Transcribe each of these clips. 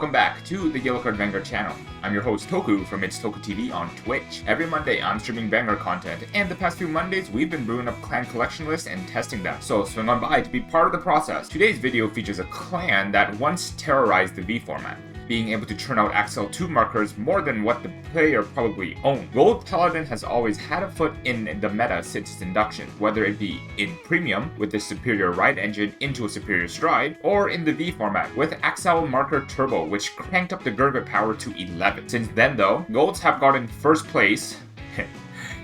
Welcome back to the YellowCard Vanguard channel. I'm your host Toku from It's Toku TV on Twitch. Every Monday I'm streaming Vanguard content, and the past few Mondays we've been brewing up clan collection lists and testing them, so swing on by to be part of the process. Today's video features a clan that once terrorized the V format, being able to churn out XL2 markers more than what the player probably owned. Gold Paladin has always had a foot in the meta since its induction, whether it be in Premium with the superior ride engine into a superior stride, or in the V format with XL Marker Turbo, which cranked up the Gurgit power to 11. Since then though, Golds have gotten first place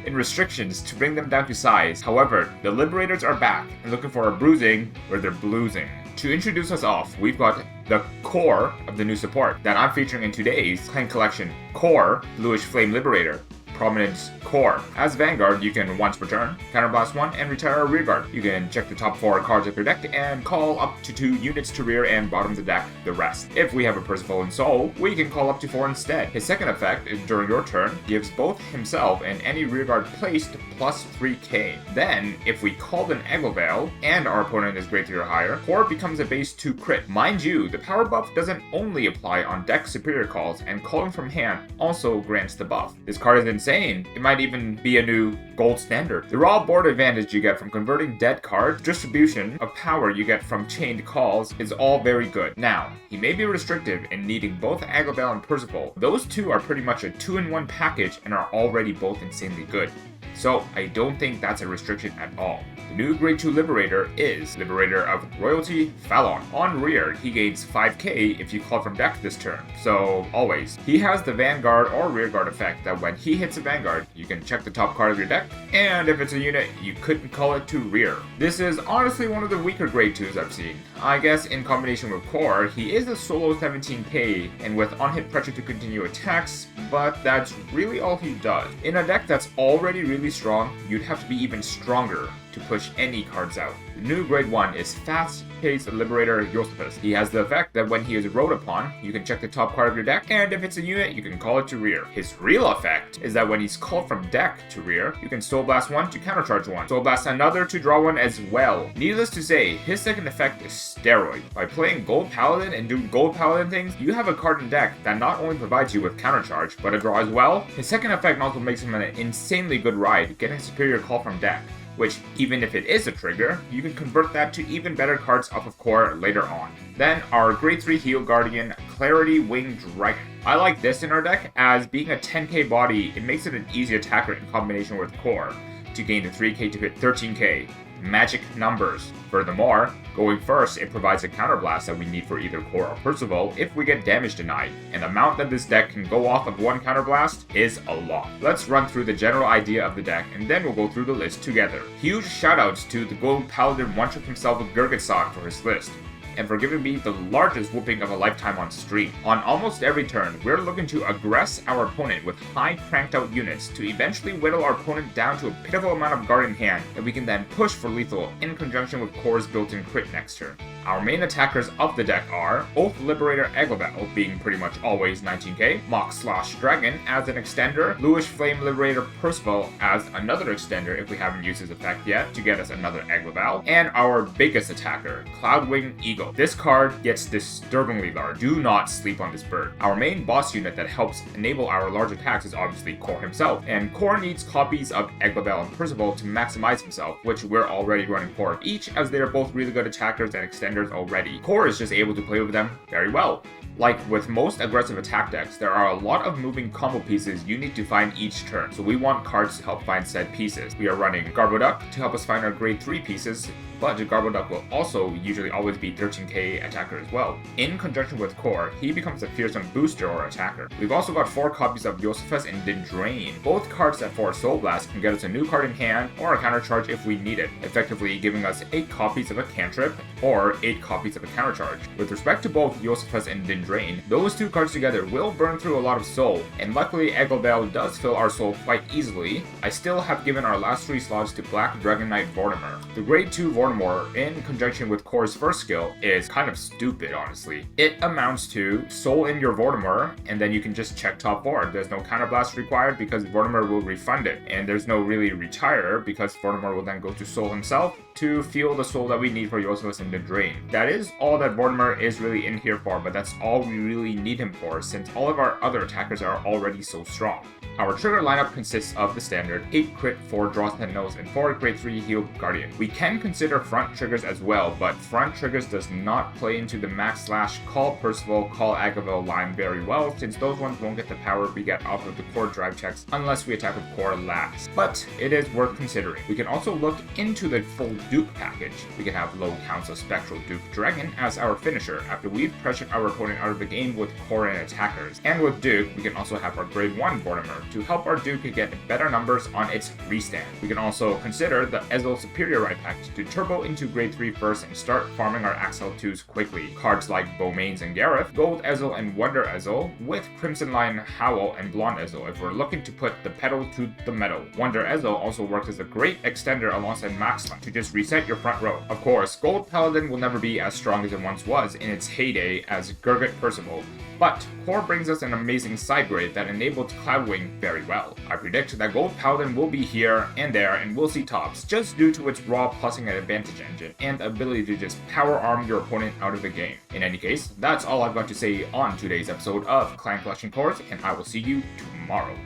in restrictions to bring them down to size. However, the Liberators are back and looking for a bruising where they're bluesing. To introduce us off, we've got the core of the new support that I'm featuring in today's clan collection, Core, Bluish Flames Liberator, Prominence Core. As Vanguard, you can once per turn, counterblast one, and retire a rearguard. You can check the top 4 cards of your deck and call up to 2 units to rear and bottom the deck the rest. If we have a Percival in Soul, we can call up to 4 instead. His second effect during your turn gives both himself and any rearguard placed plus 3k. Then, if we called an Egglevale and our opponent is grade 3 or higher, Core becomes a base 2 crit. Mind you, the power buff doesn't only apply on deck superior calls, and calling from hand also grants the buff. This card is insane. It might even be a new gold standard. The raw board advantage you get from converting dead cards, distribution of power you get from chained calls is all very good. Now, he may be restrictive in needing both Agabel and Percival. Those two are pretty much a 2-in-1 package and are already both insanely good. So I don't think that's a restriction at all. The new grade 2 Liberator is Liberator of Royalty Fallon. On rear, he gains 5k if you call from deck this turn, so always. He has the Vanguard or Rearguard effect that when he hits a Vanguard, you can check the top card of your deck, and if it's a unit, you couldn't call it to rear. This is honestly one of the weaker grade 2s I've seen. I guess in combination with Core, he is a solo 17k and with on-hit pressure to continue attacks, but that's really all he does. In a deck that's already really strong, you'd have to be even stronger to push any cards out. The new grade 1 is fast-paced Liberator Josephus. He has the effect that when he is rode upon, you can check the top card of your deck, and if it's a unit, you can call it to rear. His real effect is that when he's called from deck to rear, you can Soul Blast one to countercharge one, Soul Blast another to draw one as well. Needless to say, his second effect is steroid. By playing Gold Paladin and doing Gold Paladin things, you have a card in deck that not only provides you with countercharge, but a draw as well. His second effect also makes him an insanely good ride, getting a superior call from deck, which, even if it is a trigger, you can convert that to even better cards off of Core later on. Then, our grade 3 Heal Guardian, Clarity Winged Dragon. I like this in our deck, as being a 10k body, it makes it an easy attacker in combination with Core, to gain the 3k to hit 13k. Magic numbers. Furthermore, going first, it provides a counterblast that we need for either Core or Percival if we get damage denied, and the amount that this deck can go off of one counterblast is a lot. Let's run through the general idea of the deck, and then we'll go through the list together. Huge shoutouts to the Gold Paladin one-trick himself with Gurgit for his list, and for giving me the largest whooping of a lifetime on stream. On almost every turn, we're looking to aggress our opponent with high cranked out units to eventually whittle our opponent down to a pitiful amount of guard in hand that we can then push for lethal in conjunction with Core's built-in crit next turn. Our main attackers of the deck are Oath Liberator Egglevale, being pretty much always 19k, Mock Slosh Dragon as an extender, Bluish Flame Liberator Percival as another extender if we haven't used his effect yet to get us another Egglevale, and our biggest attacker, Cloudwing Eagle. This card gets disturbingly large. Do not sleep on this bird. Our main boss unit that helps enable our large attacks is obviously Core himself, and Core needs copies of Egglevale and Percival to maximize himself, which we're already running 4 of each, as they are both really good attackers and extenders already. Core is just able to play with them very well. Like with most aggressive attack decks, there are a lot of moving combo pieces you need to find each turn, so we want cards to help find said pieces. We are running Garboduck to help us find our grade 3 pieces, but the Garboduck will also usually always be 13k attacker as well. In conjunction with Core, he becomes a fearsome booster or attacker. We've also got 4 copies of Josephus and Dindrain. Both cards that for Soul Blast can get us a new card in hand or a countercharge if we need it, effectively giving us 8 copies of a cantrip or 8 copies of a countercharge. With respect to both Josephus and Dindrain, those 2 cards together will burn through a lot of soul, and luckily Egglevale does fill our soul quite easily. I still have given our last 3 slots to Black Dragon Knight Vortimer. The grade 2 Vortimer in conjunction with Core's first skill is kind of stupid, honestly. It amounts to soul in your Vortimer, and then you can just check top board. There's no counterblast required because Vortimer will refund it, and there's no really retire because Vortimer will then go to soul himself to fuel the soul that we need for Josephus and the drain. That is all that Vortimer is really in here for, but that's all all we really need him for, since all of our other attackers are already so strong. Our trigger lineup consists of the standard 8 crit, 4 draw sentinels, and 4 grade 3 heal guardian. We can consider front triggers as well, but front triggers does not play into the max slash call Percival, call Agavil line very well, since those ones won't get the power we get off of the core drive checks unless we attack with core last. But it is worth considering. We can also look into the full Duke package. We can have low counts of Spectral Duke Dragon as our finisher after we've pressured our opponent out of the game with core and attackers. And with Duke, we can also have our grade 1 Vortimer to help our Duke get better numbers on its restand. We can also consider the Ezel Superior Rite Pack to turbo into grade 3 first and start farming our Axel 2s quickly. Cards like Beaumains and Gareth, Gold Ezel and Wonder Ezel, with Crimson Lion, Howl, and Blonde Ezel if we're looking to put the pedal to the metal. Wonder Ezel also works as a great extender alongside Maxline to just reset your front row. Of course, Gold Paladin will never be as strong as it once was in its heyday as Gurgit Percival, but Core brings us an amazing side grade that enables Cloudwing very well. I predict that Gold Paladin will be here and there and will see tops just due to its raw plussing and advantage engine and ability to just power arm your opponent out of the game. In any case, that's all I've got to say on today's episode of Clan Collection Cores, and I will see you tomorrow.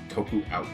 Toku out.